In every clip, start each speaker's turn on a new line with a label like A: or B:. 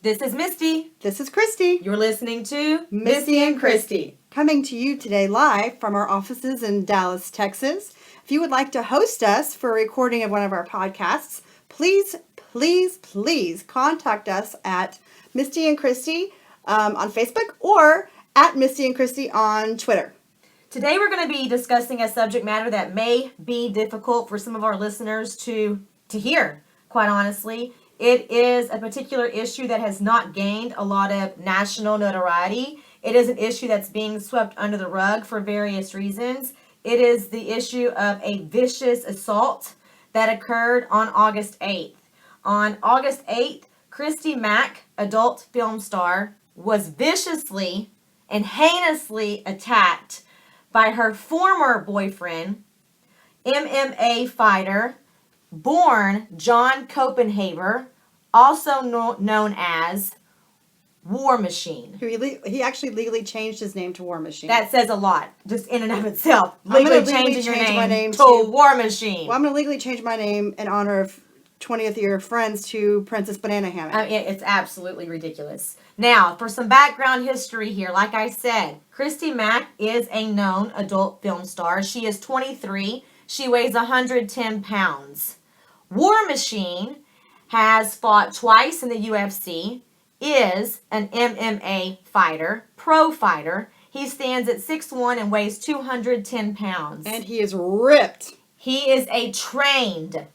A: This is Misty.
B: This is Christy.
A: You're listening to
B: Misti and Kristi. Coming to you today live from our offices in Dallas, Texas. If you would like to host us for a recording of one of our podcasts, please contact us at Misti and Kristi on Facebook or at Misti and Kristi on Twitter.
A: Today we're going to be discussing a subject matter that may be difficult for some of our listeners to hear, quite honestly. It is a particular issue that has not gained a lot of national notoriety. It is an issue that's being swept under the rug for various reasons. It is the issue of a vicious assault that occurred on August 8th. On August 8th, Christy Mack, adult film star, was viciously and heinously attacked by her former boyfriend, MMA fighter, born John Copenhaver, also known as War Machine.
B: He actually legally changed his name to War Machine.
A: That says a lot, just in and of itself. Legally changing your name to War Machine.
B: Well, I'm going to legally change my name in honor of 20th year friends to Princess Banana Hammock.
A: It's absolutely ridiculous. Now, for some background history here, like I said, Christy Mack is a known adult film star. She is 23. She weighs 110 pounds. War Machine has fought twice in the UFC, is an MMA fighter, pro fighter. He stands at 6'1" and weighs 210 pounds.
B: And he is ripped.
A: He is a trained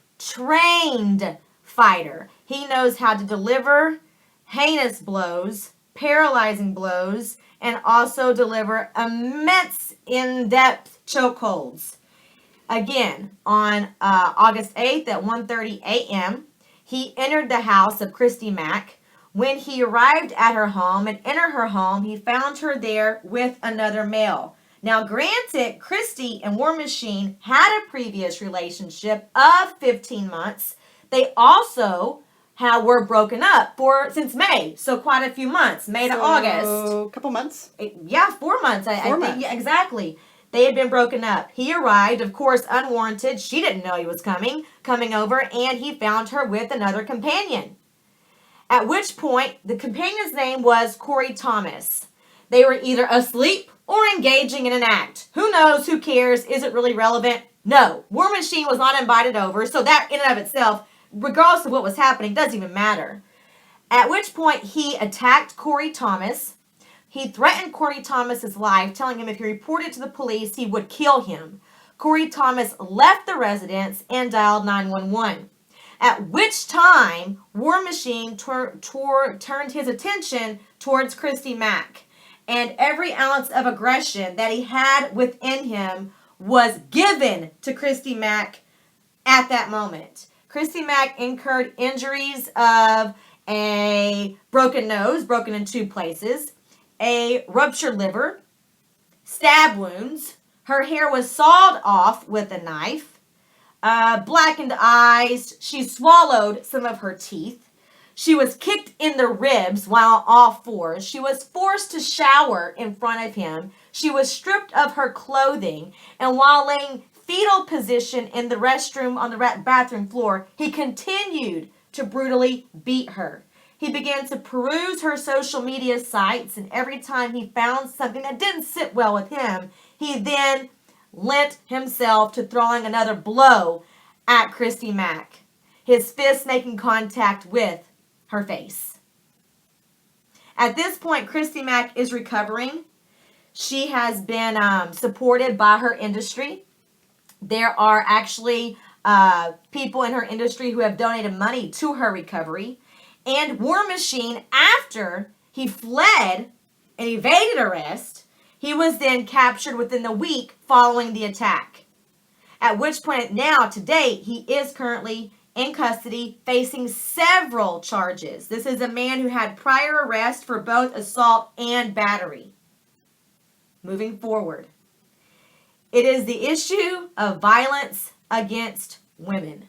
A: fighter. He knows how to deliver heinous blows, paralyzing blows, and also deliver immense in-depth chokeholds. Again, on August 8th at 1:30 a.m., he entered the house of Christy Mack. When he arrived at her home and entered her home, he found her there with another male. Now, granted, Christy and War Machine had a previous relationship of 15 months. They also were broken up since May, so quite a few months, May to August.
B: A couple months?
A: 4 months, I think. Yeah, exactly. They had been broken up. He arrived, of course, unwarranted. She didn't know he was coming over, and he found her with another companion. At which point, the companion's name was Corey Thomas. They were either asleep or engaging in an act. Who knows? Who cares? Is it really relevant? No. War Machine was not invited over, so that in and of itself, regardless of what was happening, doesn't even matter. At which point, he attacked Corey Thomas. He threatened Corey Thomas's life, telling him if he reported to the police, he would kill him. Corey Thomas left the residence and dialed 911. At which time, War Machine turned his attention towards Christy Mack. And every ounce of aggression that he had within him was given to Christy Mack at that moment. Christy Mack incurred injuries of a broken nose, broken in 2 places, a ruptured liver, stab wounds. Her hair was sawed off with a knife, blackened eyes. She swallowed some of her teeth. She was kicked in the ribs while on all fours. She was forced to shower in front of him. She was stripped of her clothing. And while laying fetal position in the restroom on the bathroom floor, he continued to brutally beat her. He began to peruse her social media sites, and every time he found something that didn't sit well with him, he then lent himself to throwing another blow at Christy Mack, his fist making contact with her face. At this point, Christy Mack is recovering. She has been supported by her industry. There are actually people in her industry who have donated money to her recovery. And War Machine, after he fled and evaded arrest, he was then captured within the week following the attack. At which point, now, to date, he is currently in custody, facing several charges. This is a man who had prior arrest for both assault and battery. Moving forward, it is the issue of violence against women.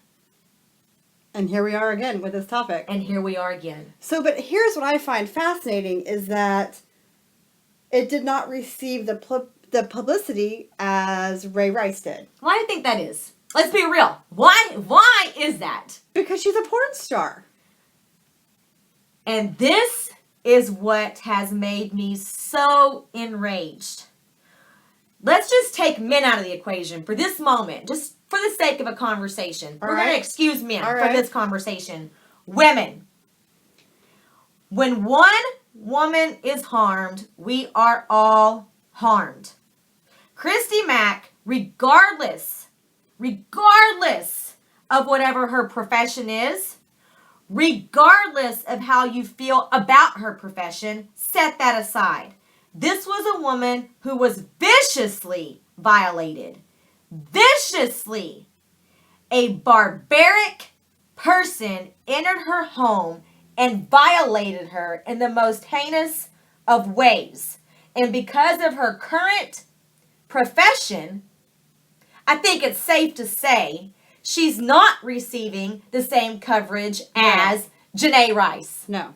B: And here we are again with this topic.
A: So,
B: but here's what I find fascinating is that it did not receive the publicity as Ray Rice did.
A: Why do you think that is? Let's be real. Why is that?
B: Because she's a porn star.
A: And this is what has made me so enraged. Let's just take men out of the equation for this moment, just for the sake of a conversation. We're going to excuse men for this conversation. Women. When one woman is harmed, we are all harmed. Christy Mack, regardless of whatever her profession is, regardless of how you feel about her profession, set that aside. This was a woman who was viciously violated. Viciously. A barbaric person entered her home and violated her in the most heinous of ways. And because of her current profession, I think it's safe to say she's not receiving the same coverage as Janae Rice.
B: No.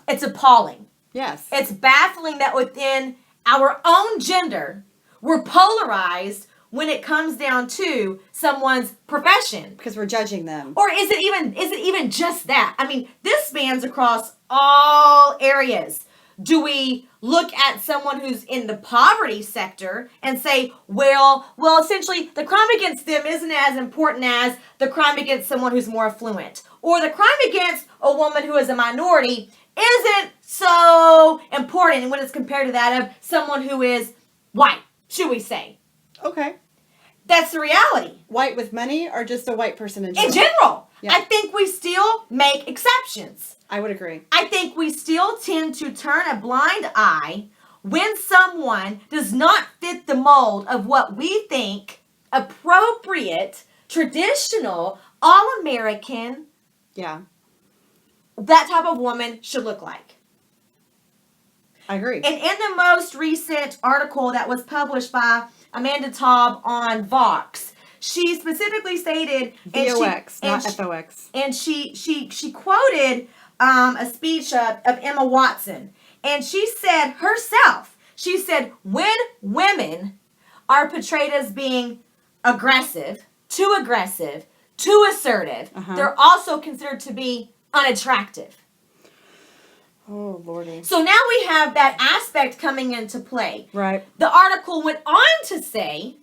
A: It's appalling.
B: Yes.
A: It's baffling that within our own gender, we're polarized when it comes down to someone's profession.
B: Because we're judging them.
A: Or is it even just that? I mean, this spans across all areas. Do we look at someone who's in the poverty sector and say, well, essentially the crime against them isn't as important as the crime against someone who's more affluent? Or the crime against a woman who is a minority isn't so important when it's compared to that of someone who is white, should we say?
B: Okay.
A: That's the reality.
B: White with money or just a white person in general?
A: In general.
B: Yeah.
A: I think we still make exceptions.
B: I would agree.
A: I think we still tend to turn a blind eye when someone does not fit the mold of what we think appropriate, traditional, all-American, that type of woman should look like.
B: I agree.
A: And in the most recent article that was published by Amanda Taub on Vox, she specifically stated
B: VOX, not FOX.
A: And she quoted a speech of Emma Watson. And she said herself, when women are portrayed as being aggressive, too assertive, they're also considered to be unattractive.
B: Oh, Lordy.
A: So now we have that aspect coming into play.
B: Right.
A: The article went on to say,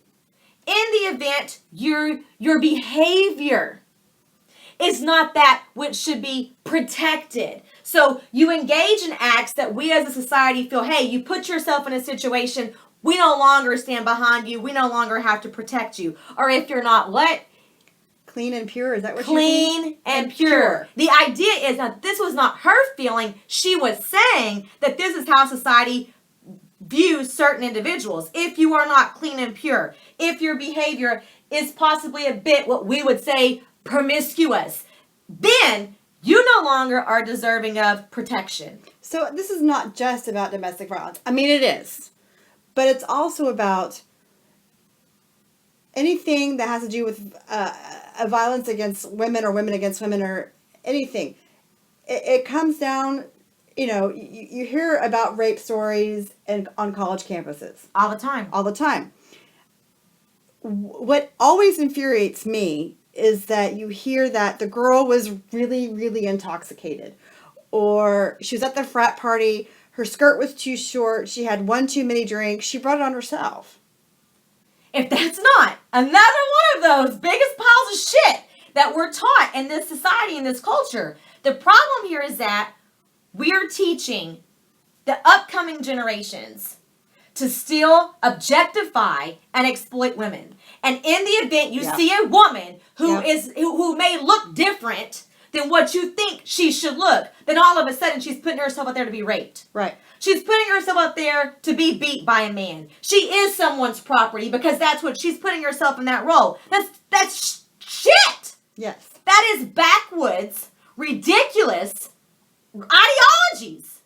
A: in the event your behavior is not that which should be protected. So you engage in acts that we as a society feel, hey, you put yourself in a situation, we no longer stand behind you, we no longer have to protect you. Or if you're not what?
B: Clean and pure, is that what
A: Clean and pure. The idea is that this was not her feeling. She was saying that this is how society views certain individuals. If you are not clean and pure, if your behavior is possibly a bit what we would say promiscuous, then you no longer are deserving of protection.
B: So this is not just about domestic violence. I mean, it is. But it's also about anything that has to do with violence against women or women against women or anything. It comes down, you hear about rape stories on college campuses.
A: All the time.
B: What always infuriates me is that you hear that the girl was really, really intoxicated. Or she was at the frat party, her skirt was too short, she had one too many drinks, she brought it on herself.
A: If that's not another one of those biggest piles of shit that we're taught in this society, in this culture, the problem here is that we're teaching the upcoming generations to still objectify and exploit women. And in the event you see a woman who may look different than what you think she should look, then all of a sudden she's putting herself out there to be raped.
B: Right.
A: She's putting herself out there to be beat by a man. She is someone's property because that's what she's putting herself in that role. That's shit.
B: Yes.
A: That is backwoods, ridiculous ideologies.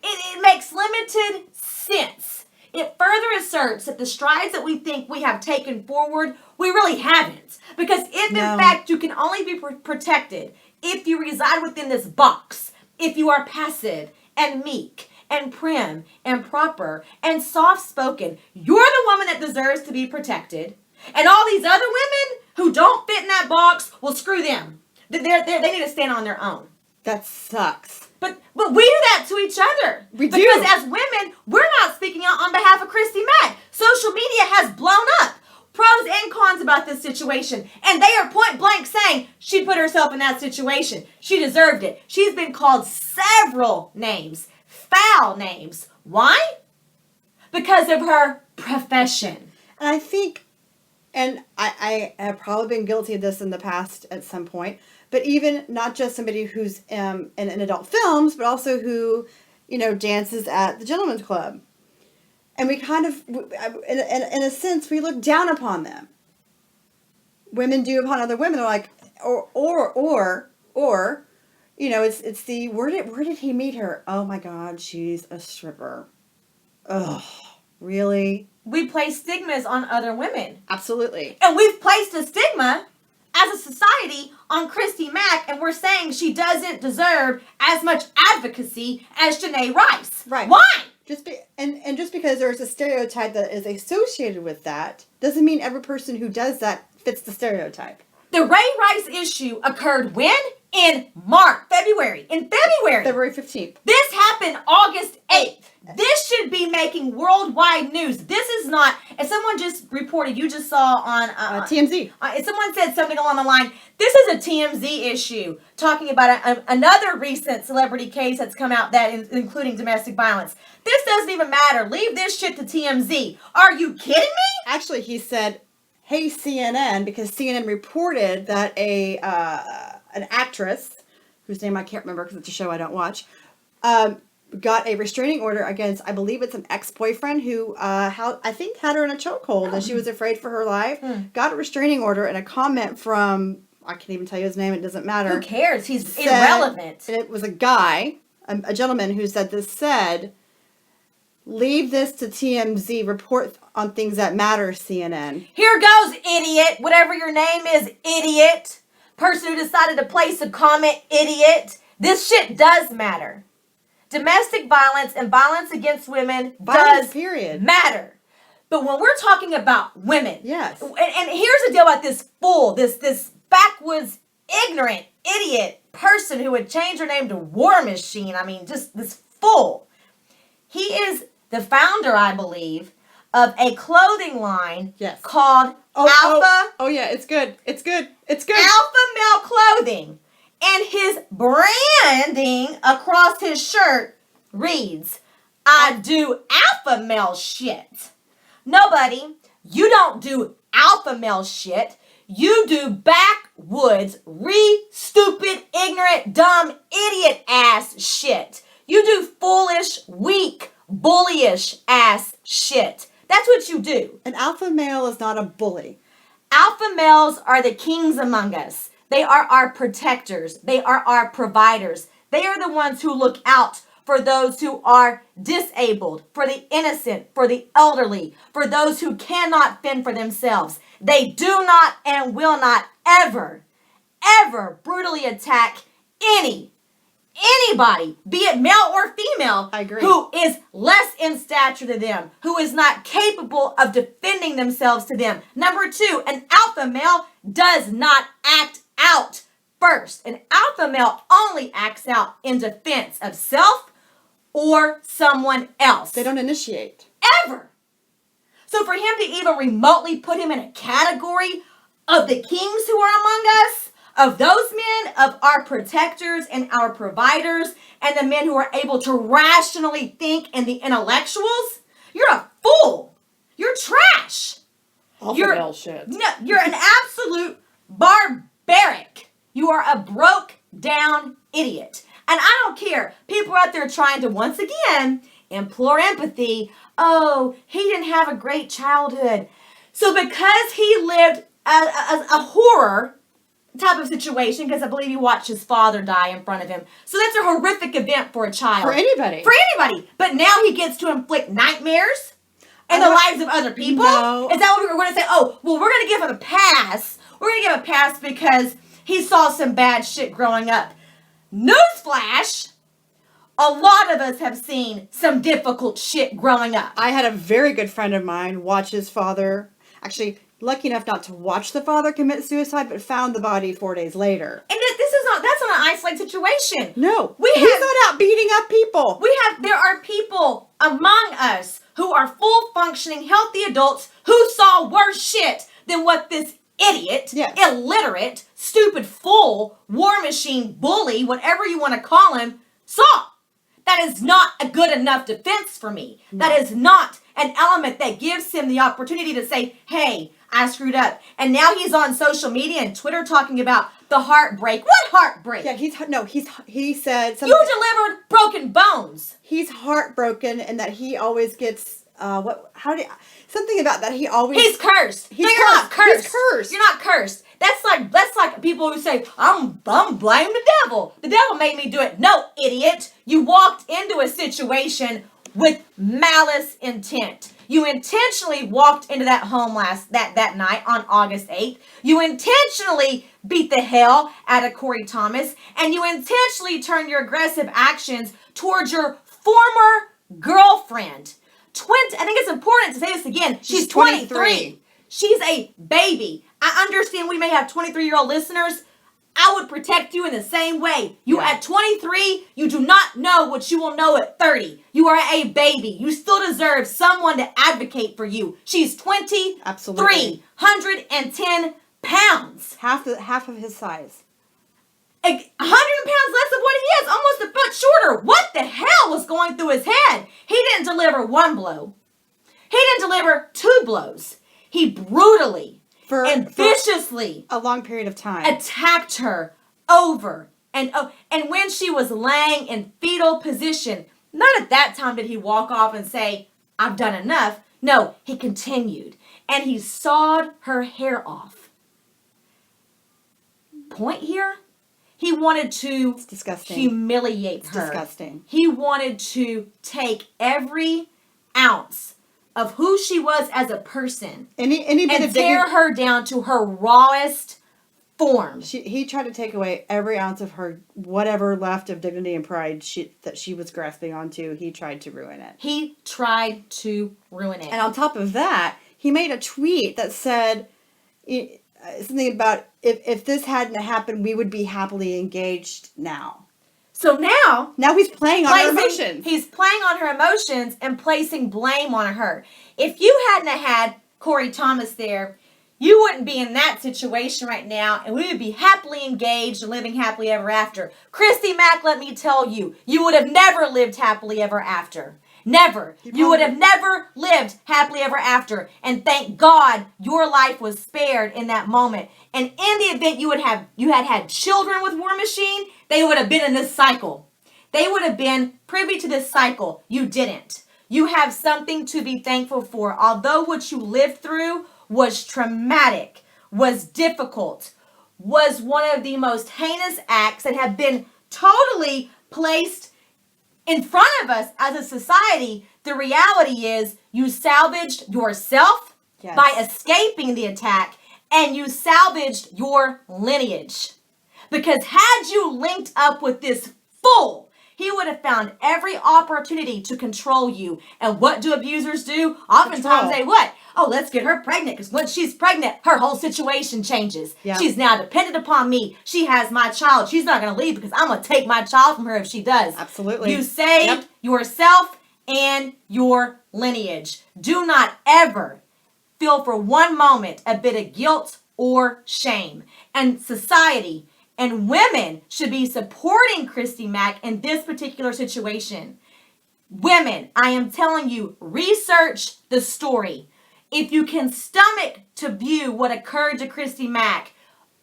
A: It makes limited sense. It further asserts that the strides that we think we have taken forward, we really haven't. Because if in fact you can only be protected if you reside within this box, if you are passive and meek and prim and proper and soft-spoken, you're the woman that deserves to be protected. And all these other women who don't fit in that box, well, screw them. They need to stand on their own.
B: That sucks.
A: But we do that to each other.
B: We do.
A: Because as women, we're not speaking out on behalf of Christy Mack. Social media has blown up. Pros and cons about this situation. And they are point blank saying she put herself in that situation. She deserved it. She's been called several names. Foul names. Why? Because of her profession.
B: And I think, and I have probably been guilty of this in the past at some point, but even not just somebody who's in adult films, but also who, dances at the Gentleman's Club. And we kind of, in a sense, we look down upon them. Women do upon other women. They're like, or, it's the, where did he meet her? Oh my God, she's a stripper. Ugh, really?
A: We place stigmas on other women.
B: Absolutely.
A: And we've placed a stigma as a society on Christy Mack, and we're saying she doesn't deserve as much advocacy as Janae Rice.
B: Right.
A: Why?
B: Just because there's a stereotype that is associated with that doesn't mean every person who does that fits the stereotype.
A: The Ray Rice issue occurred when? In February.
B: February 15th.
A: This happened August 8th. This should be making worldwide news. This is not, as someone just reported, you just saw on
B: TMZ.
A: Someone said something along the line, this is a TMZ issue, talking about another recent celebrity case that's come out that including domestic violence. This doesn't even matter. Leave this shit to TMZ. Are you kidding me?
B: Actually, he said, hey, CNN, because CNN reported that an actress, whose name I can't remember because it's a show I don't watch, got a restraining order against, I believe it's an ex-boyfriend who I think had her in a chokehold and she was afraid for her life. Got a restraining order, and a comment from, I can't even tell you his name, it doesn't matter.
A: Who cares? He's irrelevant.
B: And it was a guy, a gentleman who said, leave this to TMZ, report on things that matter, CNN.
A: Here goes, idiot. Whatever your name is, idiot. Person who decided to place a comment, idiot. This shit does matter. Domestic violence and violence against women does matter. But when we're talking about women,
B: yes.
A: And here's the deal about this fool, this backwoods, ignorant, idiot person who would change her name to War Machine. I mean, just this fool. He is the founder, I believe, of a clothing line called Alpha.
B: Oh yeah, it's good. It's good.
A: Alpha Male Clothing. And his branding across his shirt reads, I do alpha male shit. Nobody, you don't do alpha male shit. You do backwoods, stupid, ignorant, dumb, idiot ass shit. You do foolish, weak, bullyish ass shit. That's what you do.
B: An alpha male is not a bully.
A: Alpha males are the kings among us. They are our protectors. They are our providers. They are the ones who look out for those who are disabled, for the innocent, for the elderly, for those who cannot fend for themselves. They do not and will not ever brutally attack anybody, be it male or female,
B: I agree,
A: who is less in stature to them, who is not capable of defending themselves to them. Number two, an alpha male does not act out first. An alpha male only acts out in defense of self or someone else.
B: They don't initiate.
A: Ever. So for him to even remotely put him in a category of the kings who are among us, of those men, of our protectors and our providers, and the men who are able to rationally think, and the intellectuals, you're a fool. You're trash.
B: Alpha male shit.
A: No, you're an absolute barbaric. You are a broke down idiot. And I don't care. People are out there trying to, once again, implore empathy. Oh, he didn't have a great childhood. So because he lived a horror type of situation, because I believe he watched his father die in front of him. So that's a horrific event for a child.
B: For anybody.
A: For anybody. But now he gets to inflict nightmares in the lives of other people?
B: No.
A: Is that what we're going to say? Oh, well, we're going to give him a pass. We're going to give him a pass because he saw some bad shit growing up. Newsflash! A lot of us have seen some difficult shit growing up.
B: I had a very good friend of mine watch his father, actually lucky enough not to watch the father commit suicide, but found the body 4 days later.
A: And that's not an isolated situation.
B: No, he's not out beating up people.
A: There are people among us who are full functioning, healthy adults who saw worse shit than what this idiot, illiterate, stupid fool, war machine, bully, whatever you want to call him, saw. That is not a good enough defense for me. No. That is not an element that gives him the opportunity to say, hey, I screwed up. And now he's on social media and Twitter talking about the heartbreak. What heartbreak?
B: Yeah, he said something.
A: You delivered broken bones.
B: He's heartbroken and that he always gets something about that he's
A: cursed. You're not cursed. He's cursed. You're not cursed. That's like people who say, I'm blaming the devil. The devil made me do it. No, idiot. You walked into a situation with malice intent. You intentionally walked into that home that night on August 8th. You intentionally beat the hell out of Corey Thomas, and you intentionally turned your aggressive actions towards your former girlfriend. I think it's important to say this again. She's 23. She's a baby. I understand we may have 23-year-old listeners. I would protect you in the same way. At 23, you do not know what you will know at 30. You are a baby. You still deserve someone to advocate for you. She's 23.
B: Absolutely.
A: 110 pounds.
B: Half of his size.
A: 100 pounds less of what he is. Almost a foot shorter. What the hell was going through his head? He didn't deliver one blow. He didn't deliver two blows. He brutally and viciously
B: a long period of time
A: attacked her over and when she was laying in fetal position. Not at that time did he walk off and say, I've done enough. No, he continued and he sawed her hair off. Point here, he wanted to humiliate her.
B: Disgusting.
A: He wanted to take every ounce of who she was as a person and tear her down to her rawest form.
B: He tried to take away every ounce of her, whatever left of dignity and pride that she was grasping onto. He tried to ruin it.
A: He tried to ruin it.
B: And on top of that, he made a tweet that said something about if this hadn't happened, we would be happily engaged now.
A: So now
B: he's playing on her emotions.
A: He's playing on her emotions and placing blame on her. If you hadn't had Corey Thomas there, you wouldn't be in that situation right now, and we would be happily engaged and living happily ever after. Christy Mack, let me tell you, you would have never lived happily ever after. Never. You would have never lived happily ever after. And thank God your life was spared in that moment. And in the event you had children with War Machine, they would have been in this cycle. They would have been privy to this cycle. You didn't. You have something to be thankful for. Although what you lived through was traumatic, was difficult, was one of the most heinous acts that have been totally placed in front of us as a society, the reality is you salvaged yourself by escaping the attack, and you salvaged your lineage. Because had you linked up with this fool, he would have found every opportunity to control you. And what do abusers do? Oftentimes they what? Oh, let's get her pregnant. Because once she's pregnant, her whole situation changes. Yep. She's now dependent upon me. She has my child. She's not going to leave because I'm going to take my child from her if she does.
B: Absolutely.
A: You saved yourself and your lineage. Do not ever feel for one moment a bit of guilt or shame. And society and women should be supporting Christy Mack in this particular situation. Women, I am telling you, research the story. If you can stomach to view what occurred to Christy Mack,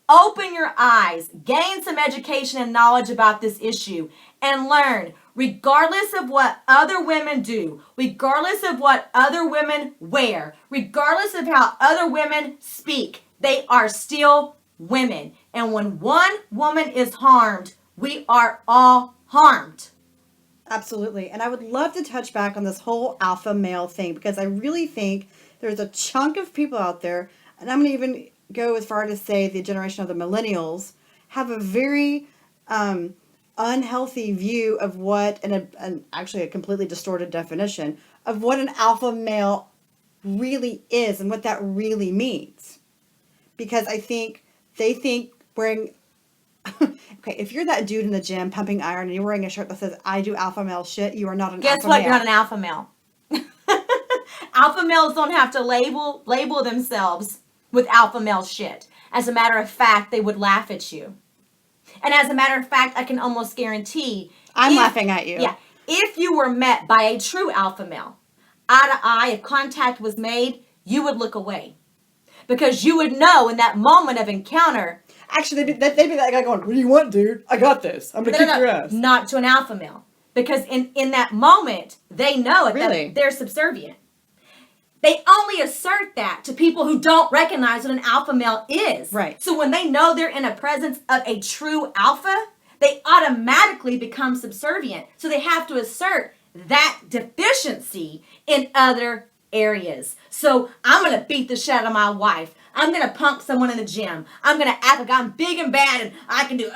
A: open your eyes, gain some education and knowledge about this issue, and learn, regardless of what other women do, regardless of what other women wear, regardless of how other women speak, they are still women. And when one woman is harmed, we are all harmed.
B: Absolutely. And I would love to touch back on this whole alpha male thing, because I really think there's a chunk of people out there, and I'm going to even go as far to say the generation of the millennials, have a very unhealthy view of what, and actually a completely distorted definition of what an alpha male really is and what that really means. Because I think they think wearing, okay, if you're that dude in the gym pumping iron and you're wearing a shirt that says, I do alpha male shit, you are not an alpha male.
A: Guess what? You're not an alpha male. Alpha males don't have to label themselves with alpha male shit. As a matter of fact, they would laugh at you. And as a matter of fact, I can almost guarantee...
B: I'm laughing at you.
A: Yeah. If you were met by a true alpha male, eye to eye, if contact was made, you would look away. Because you would know in that moment of encounter...
B: Actually, they'd be that guy going, what do you want, dude? I got this. I'm going to kick your ass.
A: Not to an alpha male. Because in that moment, they know it.
B: Really?
A: That they're subservient. They only assert that to people who don't recognize what an alpha male is.
B: Right.
A: So when they know they're in a presence of a true alpha, they automatically become subservient. So they have to assert that deficiency in other areas. So I'm going to beat the shit out of my wife. I'm going to punk someone in the gym. I'm going to act like I'm big and bad and I can do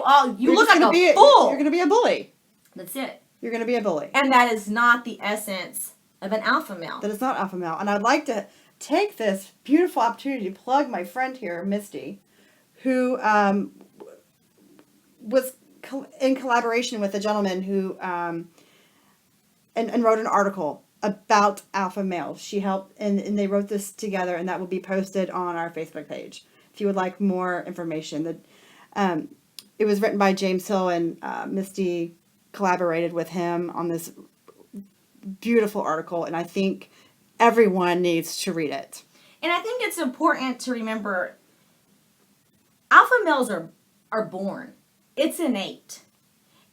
A: all. You look like a fool.
B: You're going to be a bully.
A: That's it.
B: You're going to be a bully.
A: And that is not the essence of an alpha male.
B: That is not alpha male. And I'd like to take this beautiful opportunity to plug my friend here, Misty, who was in collaboration with a gentleman who and wrote an article about alpha males. She helped, and they wrote this together, and that will be posted on our Facebook page if you would like more information. It was written by James Hill, and Misty collaborated with him on this beautiful article, and I think everyone needs to read it.
A: And I think it's important to remember alpha males are born. It's innate.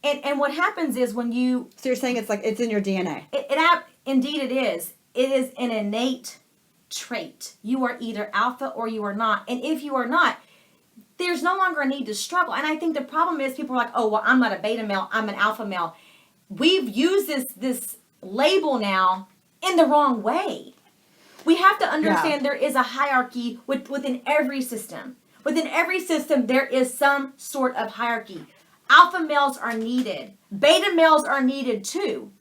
A: And what happens is when you...
B: So you're saying it's like it's in your DNA.
A: Indeed it is. It is an innate trait. You are either alpha or you are not. And if you are not, there's no longer a need to struggle. And I think the problem is people are like, oh, well, I'm not a beta male, I'm an alpha male. We've used this label now in the wrong way. We have to understand there is a hierarchy within every system. Within every system, there is some sort of hierarchy. Alpha males are needed. Beta males are needed too.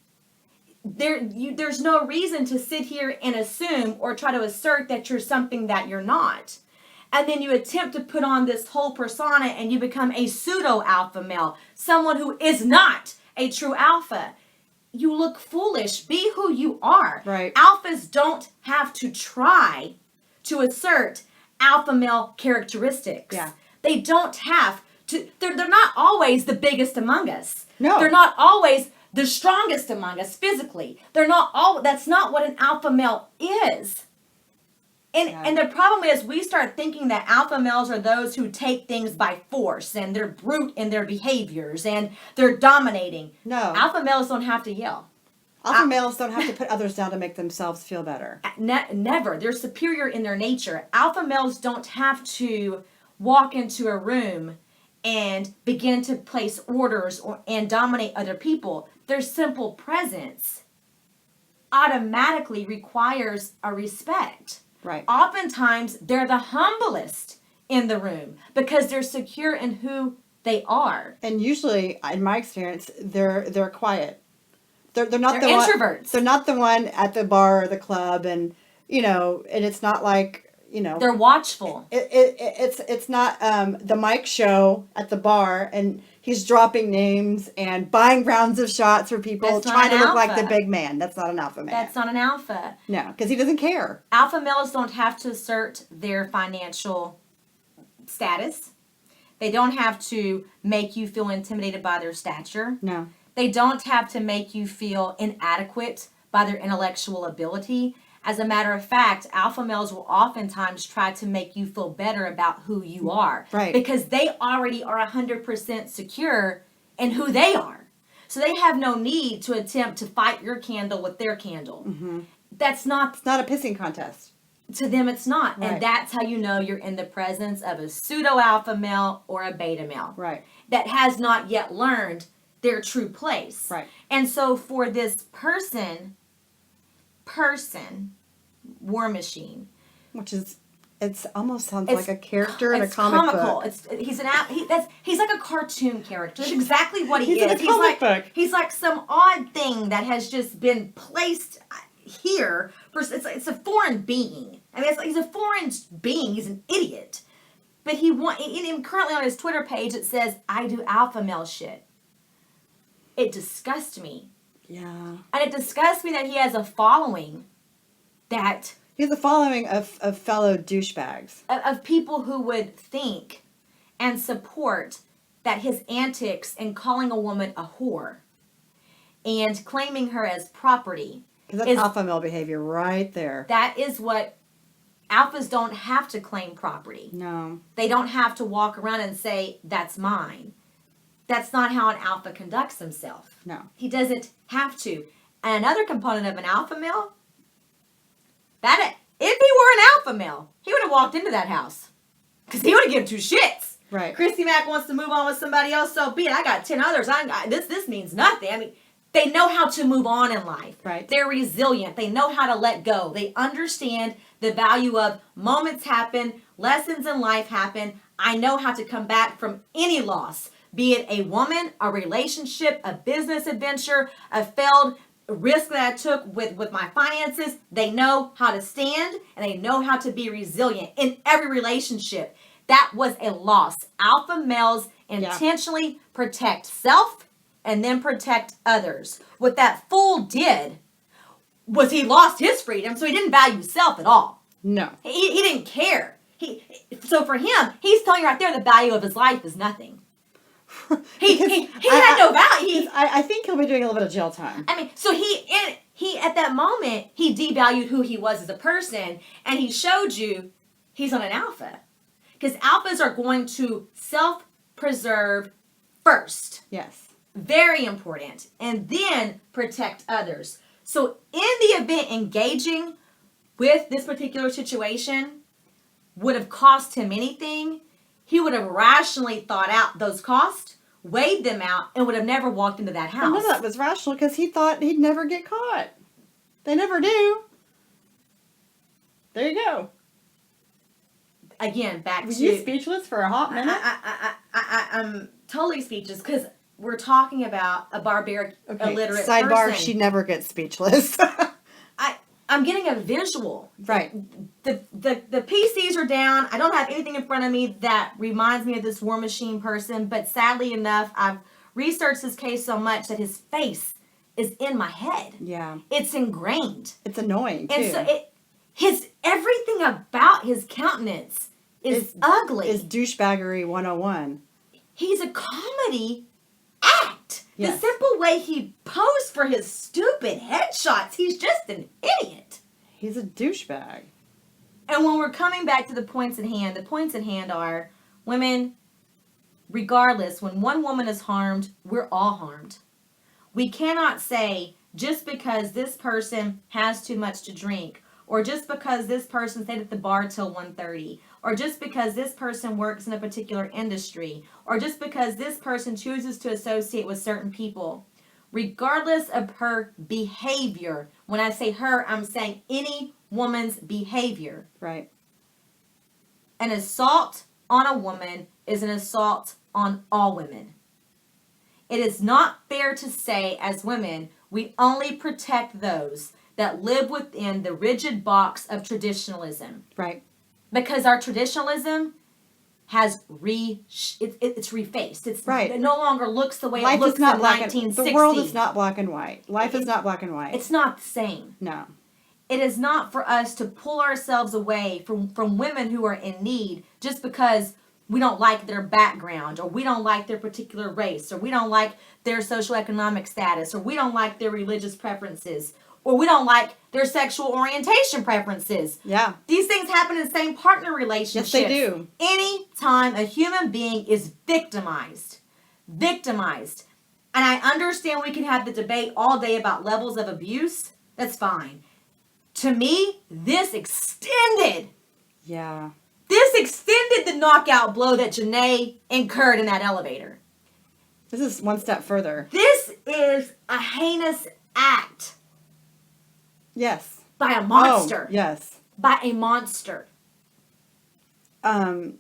A: There's no reason to sit here and assume or try to assert that you're something that you're not. And then you attempt to put on this whole persona and you become a pseudo alpha male, someone who is not a true alpha. You look foolish. Be who you are.
B: Right.
A: Alphas don't have to try to assert alpha male characteristics.
B: Yeah.
A: They don't have to. They're not always the biggest among us.
B: No.
A: They're not always the strongest among us physically. They're not all. That's not what an alpha male is. And the problem is we start thinking that alpha males are those who take things by force and they're brute in their behaviors and they're dominating.
B: No.
A: Alpha males don't have to yell.
B: Alpha males don't have to put others down to make themselves feel better.
A: Never. They're superior in their nature. Alpha males don't have to walk into a room and begin to place orders and dominate other people. Their simple presence automatically requires a respect.
B: Right.
A: Oftentimes, they're the humblest in the room because they're secure in who they are.
B: And usually, in my experience, they're quiet. They're not the
A: introverts.
B: They're not the one at the bar or the club, and and it's not like
A: they're watchful.
B: It's not the Mike show at the bar, and he's dropping names and buying rounds of shots for people, trying to look like the big man. That's not an alpha man.
A: That's not an alpha.
B: No, because he doesn't care.
A: Alpha males don't have to assert their financial status. They don't have to make you feel intimidated by their stature.
B: No.
A: They don't have to make you feel inadequate by their intellectual ability. As a matter of fact, alpha males will oftentimes try to make you feel better about who you are.
B: Right.
A: Because they already are 100% secure in who they are. So they have no need to attempt to fight your candle with their candle.
B: Mm-hmm.
A: It's not
B: a pissing contest.
A: To them, it's not.
B: Right.
A: And that's how you know you're in the presence of a pseudo-alpha male or a beta male.
B: Right.
A: That has not yet learned their true place.
B: Right.
A: And so for this person, War Machine,
B: which is, it's almost sounds like a character in a comic book.
A: He's like a cartoon character. That's exactly what he
B: is.
A: He's like some odd thing that has just been placed. here. It's a foreign being. I mean, he's a foreign being. He's an idiot. But currently on his Twitter page, it says, I do alpha male shit. It disgusts me.
B: Yeah.
A: And it disgusts me that he has a following that...
B: He has a following of fellow douchebags.
A: Of people who would think and support that his antics in calling a woman a whore and claiming her as property.
B: Because that's alpha male behavior right there.
A: That is what... Alphas don't have to claim property.
B: No.
A: They don't have to walk around and say, that's mine. That's not how an alpha conducts himself.
B: No.
A: He doesn't have to. And another component of an alpha male, if he were an alpha male, he would have walked into that house. Because he would have given two shits.
B: Right.
A: Christy Mack wants to move on with somebody else, so be it. I got 10 others. This means nothing. I mean, they know how to move on in life.
B: Right.
A: They're resilient. They know how to let go. They understand the value of moments happen, lessons in life happen. I know how to come back from any loss, be it a woman, a relationship, a business adventure, a failed risk that I took with my finances. They know how to stand and they know how to be resilient in every relationship. That was a loss. Alpha males intentionally protect self and then protect others. What that fool did was he lost his freedom, so he didn't value self at all.
B: No.
A: He didn't care. So for him, he's telling you right there the value of his life is nothing. He had no value.
B: I think he'll be doing a little bit of jail time.
A: I mean, so he at that moment, he devalued who he was as a person, and he showed you he's on an alpha. Because alphas are going to self-preserve first.
B: Yes.
A: Very important. And then protect others. So in the event engaging with this particular situation would have cost him anything, he would have rationally thought out those costs, weighed them out, and would have never walked into that house.
B: Well, none of that was rational because he thought he'd never get caught. They never do. There you go.
A: Again, back
B: Were
A: to...
B: you speechless for a hot minute?
A: I'm totally speechless because we're talking about a barbaric, illiterate
B: Sidebar,
A: person.
B: she never gets speechless.
A: I'm getting a visual.
B: Right.
A: The PCs are down. I don't have anything in front of me that reminds me of this War Machine person, but sadly enough, I've researched this case so much that his face is in my head.
B: Yeah.
A: It's ingrained.
B: It's annoying, too.
A: And so everything about his countenance is ugly.
B: It's douchebaggery 101.
A: He's a comedy act.
B: Yes.
A: The simple way he posed for his stupid headshots, he's just an idiot.
B: He's a douchebag.
A: And when we're coming back to the points at hand are women, regardless, when one woman is harmed, we're all harmed. We cannot say just because this person has too much to drink, or just because this person stayed at the bar till 1:30, or just because this person works in a particular industry, or just because this person chooses to associate with certain people, regardless of her behavior. When I say her, I'm saying any woman's behavior.
B: Right.
A: An assault on a woman is an assault on all women. It is not fair to say as women, we only protect those that live within the rigid box of traditionalism.
B: Right.
A: Because our traditionalism has it's refaced. It no longer looks the way it looks in 1960.
B: The world is not black and white. Life is not black and white.
A: It's not the same.
B: No.
A: It is not for us to pull ourselves away from women who are in need just because we don't like their background, or we don't like their particular race, or we don't like their socioeconomic status, or we don't like their religious preferences, or we don't like their sexual orientation preferences.
B: Yeah.
A: These things happen in same partner relationships.
B: Yes, they do.
A: Anytime a human being is victimized, and I understand we can have the debate all day about levels of abuse, that's fine. To me, this extended the knockout blow that Janae incurred in that elevator.
B: This is one step further.
A: This is a heinous act.
B: Yes.
A: By a monster.
B: Oh, yes.
A: By a monster.
B: And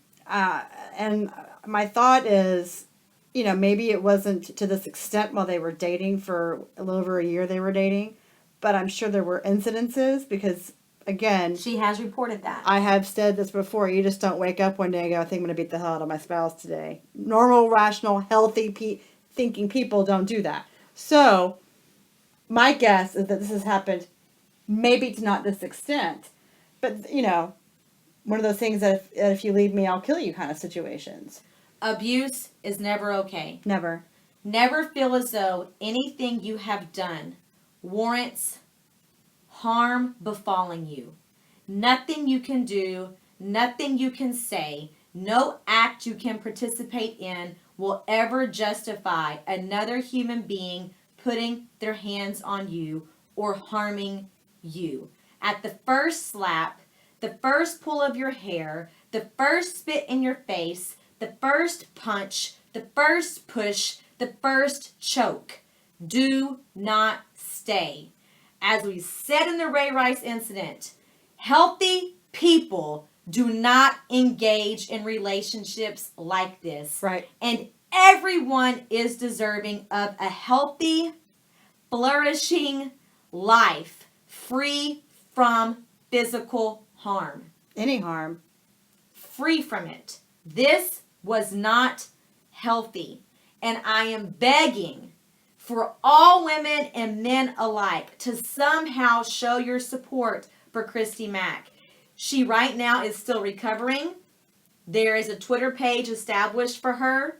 B: my thought is, maybe it wasn't to this extent while they were dating for a little over a year they were dating, but I'm sure there were incidences because, again,
A: She has reported that.
B: I have said this before. You just don't wake up one day and go, I think I'm going to beat the hell out of my spouse today. Normal, rational, healthy, thinking people don't do that. So, my guess is that this has happened, maybe to not this extent, but, one of those things that if you leave me, I'll kill you kind of situations.
A: Abuse is never okay.
B: Never.
A: Never feel as though anything you have done warrants harm befalling you. Nothing you can do, nothing you can say, no act you can participate in will ever justify another human being putting their hands on you or harming you. At the first slap, the first pull of your hair, the first spit in your face, the first punch, the first push, the first choke, do not stay. As we said in the Ray Rice incident, healthy people do not engage in relationships like this.
B: Right.
A: And everyone is deserving of a healthy, flourishing life free from physical harm.
B: Any harm.
A: Free from it. This was not healthy. And I am begging for all women and men alike to somehow show your support for Christy Mack. She right now is still recovering. There is a Twitter page established for her.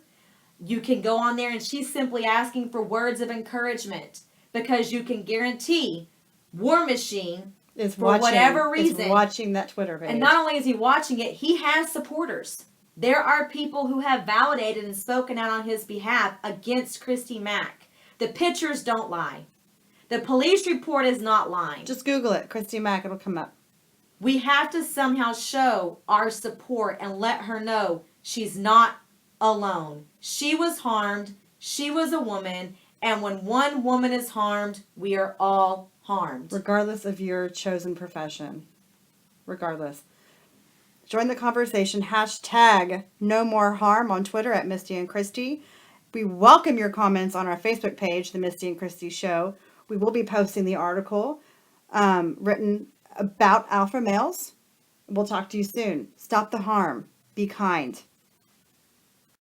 A: You can go on there and she's simply asking for words of encouragement because you can guarantee War Machine
B: Is
A: for whatever reason
B: is watching that Twitter page.
A: And not only is he watching it, he has supporters. There are people who have validated and spoken out on his behalf against Christy Mack. The pictures don't lie. The police report is not lying.
B: Just Google it, Christy Mack, it'll come up.
A: We have to somehow show our support and let her know she's not alone. She was harmed. She was a woman. And when one woman is harmed, we are all harmed.
B: Regardless of your chosen profession. Regardless. Join the conversation. Hashtag no more harm on Twitter at Misti and Kristi. We welcome your comments on our Facebook page, The Misti and Kristi Show. We will be posting the article written about alpha males. We'll talk to you soon. Stop the harm. Be kind.